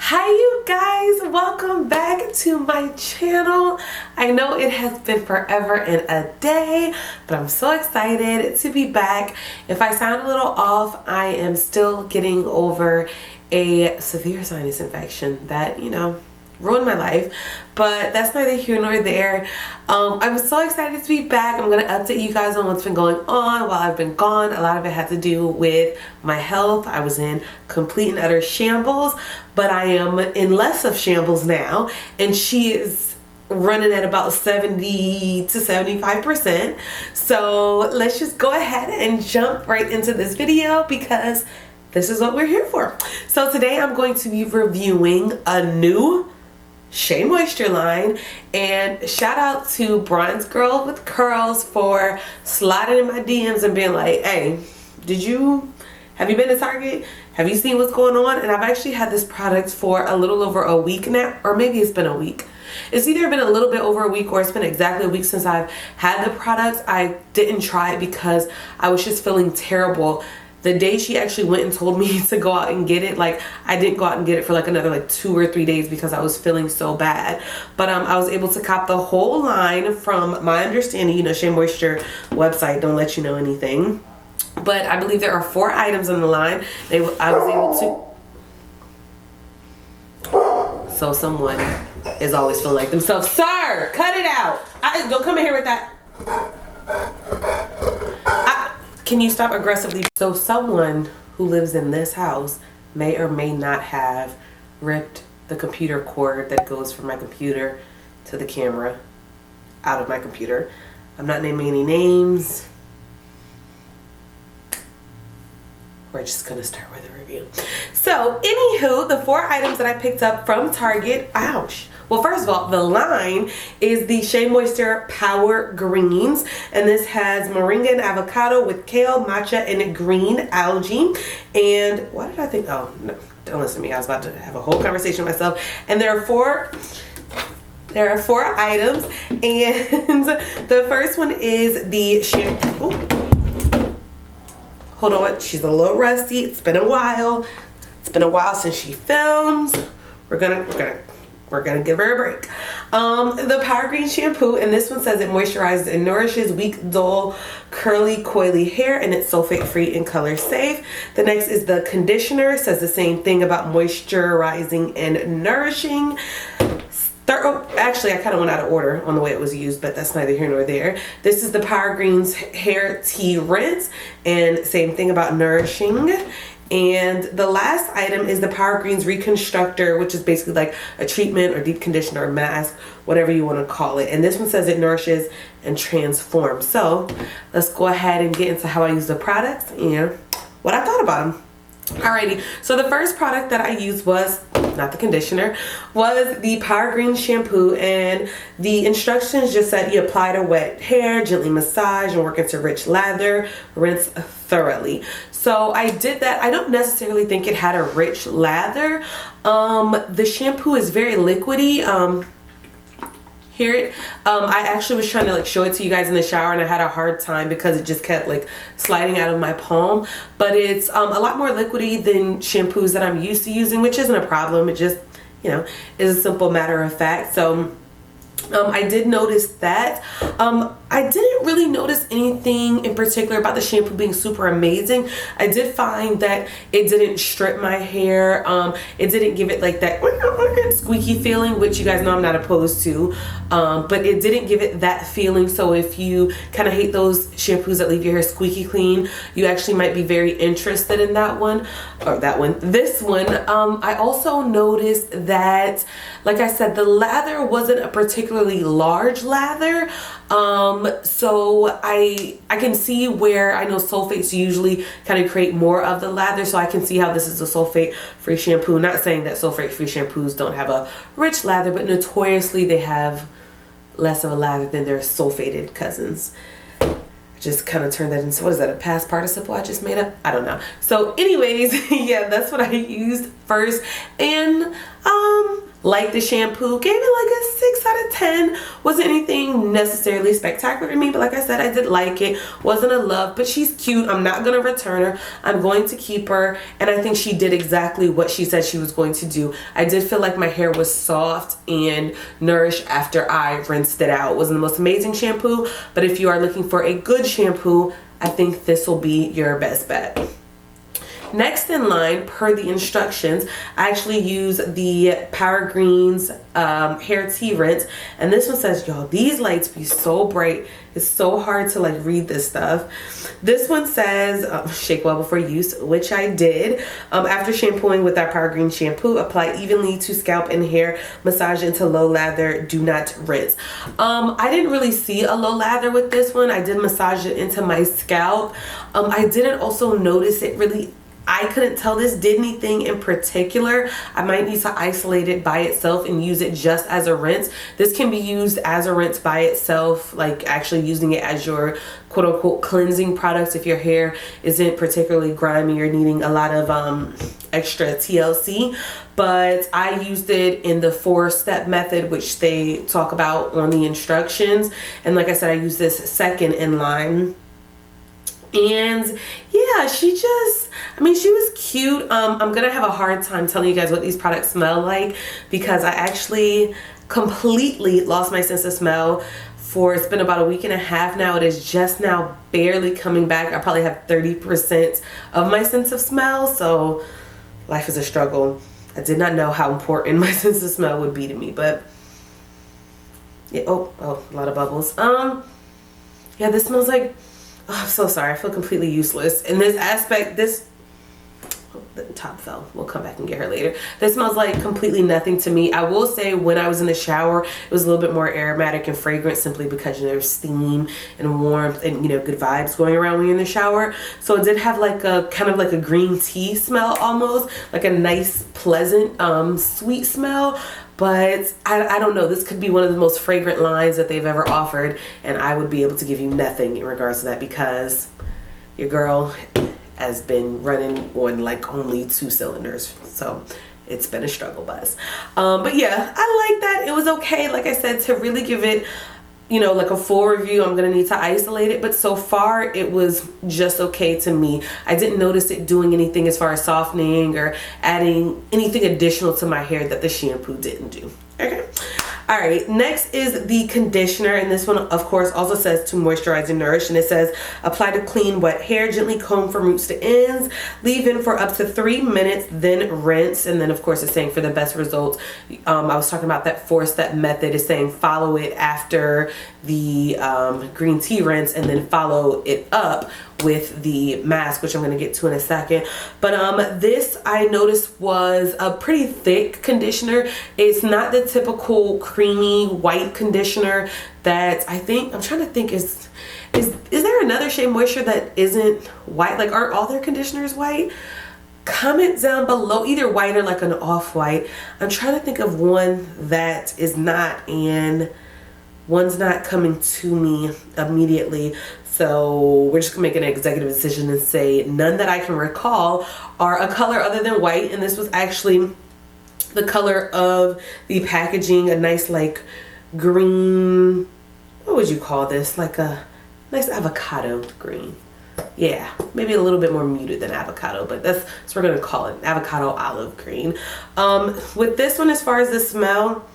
Hi you guys, welcome back to my channel. I know it has been forever and a day, but I'm so excited to be back. If I sound a little off, I am still getting over a severe sinus infection that, ruined my life, but that's neither here nor there. I'm so excited to be back. I'm going to update you guys on what's been going on while I've been gone. A lot of it had to do with my health. I was in complete and utter shambles, but I am in less of shambles now, and she is running at about 70 to 75%. So let's just go ahead and jump right into this video because this is what we're here for. So today I'm going to be reviewing a new Shea Moisture line, and shout out to Bronze Girl with Curls for sliding in my DMs and being like, hey, have you been to Target? Have you seen what's going on? And I've actually had this product for a little over a week now, or maybe it's been a week. It's either been a little bit over a week or it's been exactly a week since I've had the product. I didn't try it because I was just feeling terrible. The day she actually went and told me to go out and get it, I didn't go out and get it for another 2 or 3 days because I was feeling so bad. But I was able to cop the whole line. From my understanding, Shea Moisture website don't let you know anything. But I believe there are 4 items on the line. I was able to. So someone is always feeling like themselves. Sir, cut it out. Don't come in here with that. Can you stop aggressively? So someone who lives in this house may or may not have ripped the computer cord that goes from my computer to the camera out of my computer. I'm not naming any names. We're just gonna start with a review. So anywho, the 4 items that I picked up from Target, ouch. Well, first of all, the line is the Shea Moisture Power Greens, and this has moringa and avocado with kale, matcha, and green algae. And what did I think? Oh, no, don't listen to me. I was about to have a whole conversation with myself. And there are 4 items, and the first one is the shampoo. Hold on, she's a little rusty. It's been a while. It's been a while since she films. We're gonna give her a break. The Power Green shampoo, and this one says it moisturizes and nourishes weak, dull, curly, coily hair, and it's sulfate free and color safe. The next is the conditioner. It says the same thing about moisturizing and nourishing. Actually, I kind of went out of order on the way it was used, but that's neither here nor there. This is the Power Greens Hair Tea Rinse, and same thing about nourishing. And the last item is the Power Greens Reconstructor, which is basically a treatment or deep conditioner or mask, whatever you want to call it. And this one says it nourishes and transforms. So let's go ahead and get into how I use the products and what I thought about them. Alrighty, so the first product that I used was, not the conditioner, was the Power Green shampoo, and the instructions just said you apply to wet hair, gently massage, and work into rich lather, rinse thoroughly. So I did that. I don't necessarily think it had a rich lather. The shampoo is very liquidy. I actually was trying to show it to you guys in the shower, and I had a hard time because it just kept sliding out of my palm. But it's a lot more liquidy than shampoos that I'm used to using, which isn't a problem. It just is a simple matter of fact. So I did notice that. I didn't really notice anything in particular about the shampoo being super amazing. I did find that it didn't strip my hair. It didn't give it that squeaky feeling, which you guys know I'm not opposed to. But it didn't give it that feeling. So if you kind of hate those shampoos that leave your hair squeaky clean, you actually might be very interested in that one. Or that one. This one, I also noticed that, like I said, the lather wasn't a particularly large lather. So I can see where I know sulfates usually kind of create more of the lather, so I can see how this is a sulfate free shampoo. Not saying that sulfate free shampoos don't have a rich lather, but notoriously they have less of a lather than their sulfated cousins. Just kind of turned that into, what is that, a past participle I just made up? I don't know. So anyways, yeah, that's what I used first. And Like the shampoo, gave it like a 6 out of 10. Wasn't anything necessarily spectacular to me, but like I said, I did like it. Wasn't a love, but she's cute. I'm not gonna return her. I'm going to keep her, and I think she did exactly what she said she was going to do. I did feel like my hair was soft and nourished after I rinsed it out. It wasn't the most amazing shampoo, but if you are looking for a good shampoo, I think this will be your best bet. Next in line, per the instructions, I actually use the Power Greens hair tea rinse, and this one says, y'all, these lights be so bright, it's so hard to like read this stuff. This one says shake well before use, which I did. After shampooing with our Power Green shampoo, apply evenly to scalp and hair, massage into low lather, do not rinse. I didn't really see a low lather with this one. I did massage it into my scalp. I didn't also notice it really, I couldn't tell this did anything in particular. I might need to isolate it by itself and use it just as a rinse. This can be used as a rinse by itself, like actually using it as your quote unquote cleansing products if your hair isn't particularly grimy or needing a lot of extra TLC. But I used it in the 4-step method, which they talk about on the instructions. And like I said, I used this second in line. And yeah, she was cute. I'm gonna have a hard time telling you guys what these products smell like because I actually completely lost my sense of smell it's been about a week and a half now. It is just now barely coming back. I probably have 30% of my sense of smell, so life is a struggle. I did not know how important my sense of smell would be to me, but yeah, oh, a lot of bubbles. Yeah, this smells like, oh, I'm so sorry. I feel completely useless. In this aspect, the top fell. We'll come back and get her later. This smells like completely nothing to me. I will say when I was in the shower, it was a little bit more aromatic and fragrant simply because there's steam and warmth and, good vibes going around when you're in the shower. So it did have like a kind of like a green tea smell almost, like a nice, pleasant, sweet smell. But I don't know, this could be one of the most fragrant lines that they've ever offered, and I would be able to give you nothing in regards to that because your girl has been running on like only 2 cylinders, so it's been a struggle bus. But yeah, I like that. It was okay. Like I said, to really give it like a full review, I'm gonna need to isolate it, but so far it was just okay to me. I didn't notice it doing anything as far as softening or adding anything additional to my hair that the shampoo didn't do. Okay. All right, next is the conditioner, and this one of course also says to moisturize and nourish, and it says apply to clean wet hair, gently comb from roots to ends, leave in for up to 3 minutes, then rinse. And then of course it's saying for the best results, I was talking about that 4-step method. Is saying follow it after the green tea rinse and then follow it up with the mask, which I'm going to get to in a second. But this I noticed was a pretty thick conditioner. It's not the typical creamy white conditioner that I'm trying to think, is there another Shea Moisture that isn't white? Like, aren't all their conditioners white? Comment down below, either white or like an off-white. I'm trying to think of one that is not, and one's not coming to me immediately. So we're just gonna make an executive decision and say none that I can recall are a color other than white. And this was actually the color of the packaging, a nice like green, what would you call this? Like a nice avocado green. Yeah, maybe a little bit more muted than avocado, but that's what we're gonna call it, avocado olive green. With this one, as far as the smell,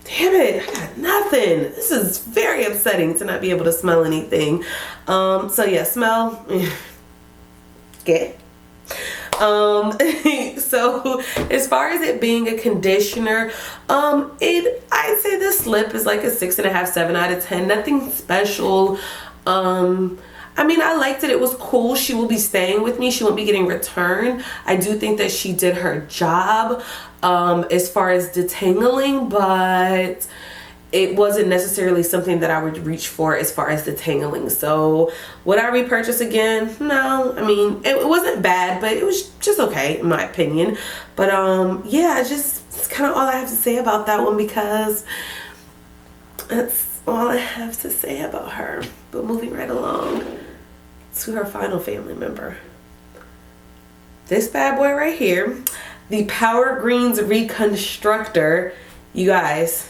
damn it, I got nothing. This is very upsetting to not be able to smell anything. So yeah, smell, okay. So as far as it being a conditioner, I'd say the slip is like a 6.5, 7 out of 10. Nothing special. I mean, I liked it. It was cool. She will be staying with me. She won't be getting returned. I do think that she did her job as far as detangling, but it wasn't necessarily something that I would reach for as far as detangling. So would I repurchase again? No. I mean, it wasn't bad, but it was just okay in my opinion. But yeah, it's kind of all I have to say about that one, because that's all I have to say about her. But moving right along to her final family member, this bad boy right here. the Power Greens Reconstructor. You guys,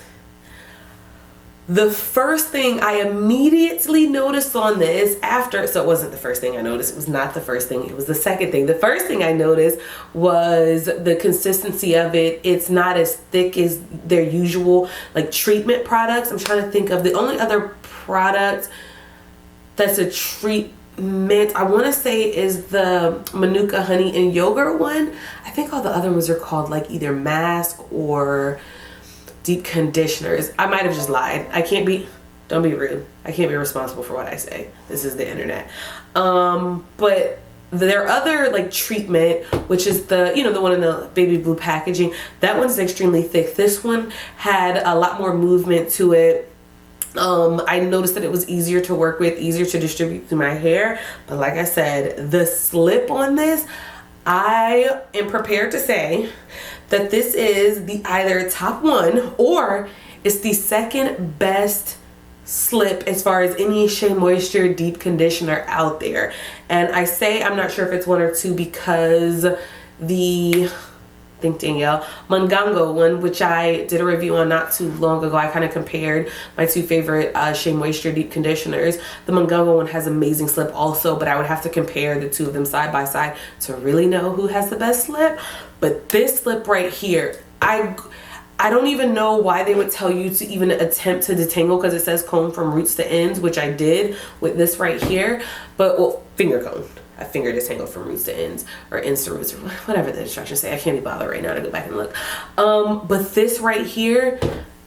the first thing I immediately noticed on this after, so it wasn't the first thing I noticed, it was not the first thing, it was the second thing. The first thing I noticed was the consistency of it. It's not as thick as their usual like treatment products. I'm trying to think of the only other product that's a treatment, I want to say, is the Manuka honey and yogurt one. I think all the other ones are called like either mask or deep conditioners. I might have just lied. Don't be rude. I can't be responsible for what I say. This is the internet. But their other like treatment, which is the, you know, the one in the baby blue packaging, that one's extremely thick. This one had a lot more movement to it. I noticed that it was easier to work with, easier to distribute through my hair. But like I said, the slip on this, I am prepared to say that this is the either top one or it's the second best slip as far as any Shea Moisture deep conditioner out there. And I say I'm not sure if it's one or two because the, I think Danielle, Mongango one, which I did a review on not too long ago, I kind of compared my two favorite Shea Moisture deep conditioners. The Mongango one has amazing slip also, but I would have to compare the two of them side by side to really know who has the best slip. But this slip right here, I don't even know why they would tell you to even attempt to detangle, because it says comb from roots to ends, which I did with this right here. But, well, finger comb. I finger detangle from roots to ends, or ends to roots, or whatever the instructions say. I can't be bothered right now to go back and look. But this right here,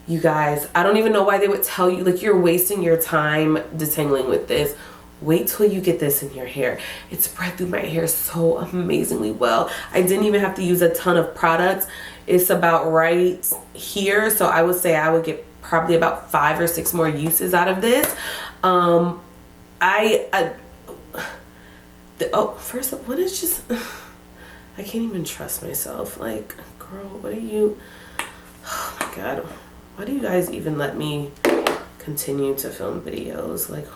you guys, I don't even know why they would tell you, like, you're wasting your time detangling with this. Wait till you get this in your hair. It spread through my hair so amazingly well. I didn't even have to use a ton of products. It's about right here. So I would say I would get probably about 5 or 6 more uses out of this. First up, what is just, I can't even trust myself. Like, girl, what are you, oh my God. Why do you guys even let me continue to film videos? Like,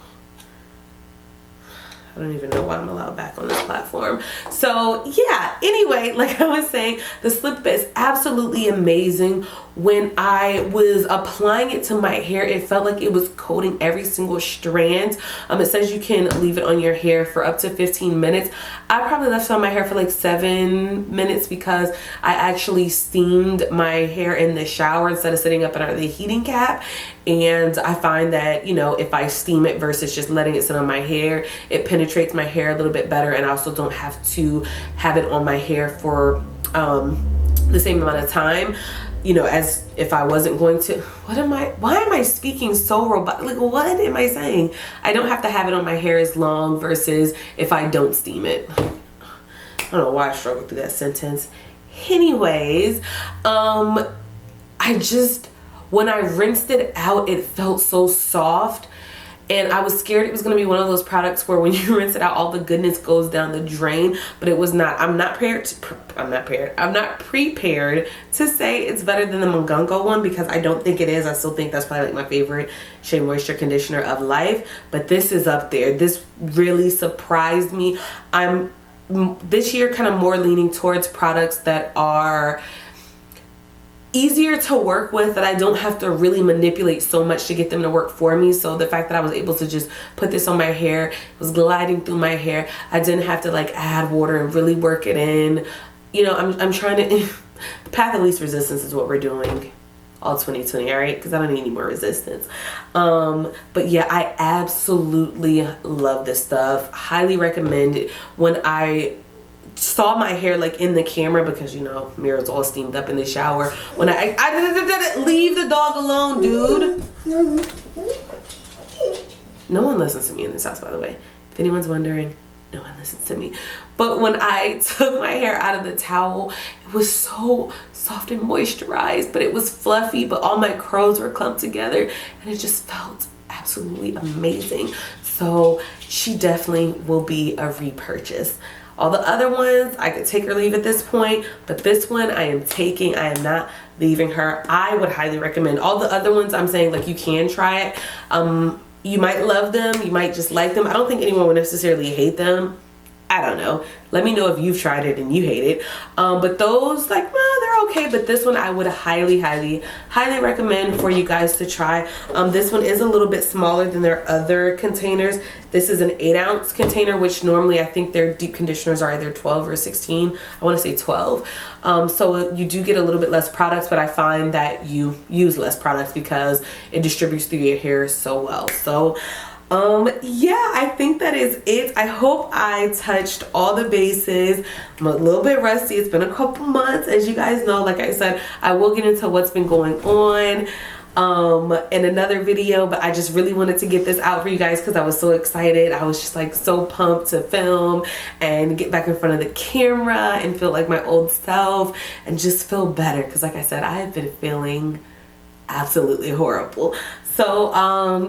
I don't even know why I'm allowed back on this platform. So yeah, anyway, like I was saying, the slip is absolutely amazing. When I was applying it to my hair, it felt like it was coating every single strand. It says you can leave it on your hair for up to 15 minutes. I probably left it on my hair for like 7 minutes because I actually steamed my hair in the shower instead of sitting up under the heating cap. And I find that, you know, if I steam it versus just letting it sit on my hair, it penetrates my hair a little bit better, and I also don't have to have it on my hair for the same amount of time, you know, as if I wasn't going to. Why am I speaking so robot? Like, what am I saying? I don't have to have it on my hair as long versus if I don't steam it. I don't know why I struggled through that sentence. Anyways, when I rinsed it out, it felt so soft, and I was scared it was going to be one of those products where when you rinse it out, all the goodness goes down the drain, but it was not. I'm not prepared to say it's better than the Mongango one, because I don't think it is. I still think that's probably like my favorite Shea Moisture conditioner of life, but this is up there. This really surprised me. I'm this year kind of more leaning towards products that are easier to work with, that I don't have to really manipulate so much to get them to work for me. So the fact that I was able to just put this on my hair, it was gliding through my hair. I didn't have to like add water and really work it in. You know, I'm trying to, the path of least resistance is what we're doing all 2020, all right? Because I don't need any more resistance. But yeah, I absolutely love this stuff. Highly recommend it. When I saw my hair like in the camera, because you know mirror's all steamed up in the shower, when I leave the dog alone, dude. No one listens to me in this house, by the way, if anyone's wondering. No one listens to me. But when I took my hair out of the towel, it was so soft and moisturized, but it was fluffy, but all my curls were clumped together, and it just felt absolutely amazing. So she definitely will be a repurchase. All the other ones, I could take or leave at this point, but this one I am taking. I am not leaving her. I would highly recommend. All the other ones I'm saying, like, you can try it. You might love them. You might just like them. I don't think anyone would necessarily hate them. I don't know. Let me know if you've tried it and you hate it. But those, like, well, they're okay. But this one I would highly, highly, highly recommend for you guys to try. This one is a little bit smaller than their other containers. This is an 8-ounce container, which normally I think their deep conditioners are either 12 or 16. I want to say 12. So you do get a little bit less products, but I find that you use less products because it distributes through your hair so well. So yeah, I think that is it. I hope I touched all the bases. I'm a little bit rusty. It's been a couple months, as you guys know. Like I said, I will get into what's been going on in another video, but I just really wanted to get this out for you guys because I was so excited. I was just like so pumped to film and get back in front of the camera and feel like my old self and just feel better, because like I said, I have been feeling absolutely horrible. So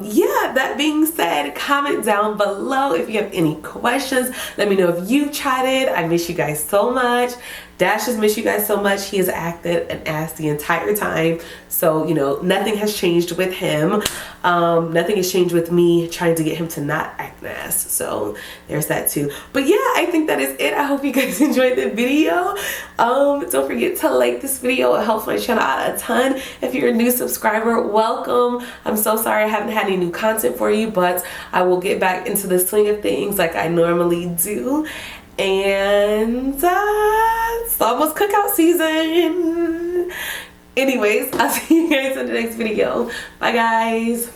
yeah, that being said, comment down below if you have any questions. Let me know if you tried it. I miss you guys so much. Dash has missed you guys so much. He has acted an ass the entire time. So, you know, nothing has changed with him. Nothing has changed with me trying to get him to not act an ass. So there's that too. But yeah, I think that is it. I hope you guys enjoyed the video. Don't forget to like this video. It helps my channel out a ton. If you're a new subscriber, welcome. I'm so sorry I haven't had any new content for you, but I will get back into the swing of things like I normally do. And it's almost cookout season. Anyways, I'll see you guys in the next video. Bye guys.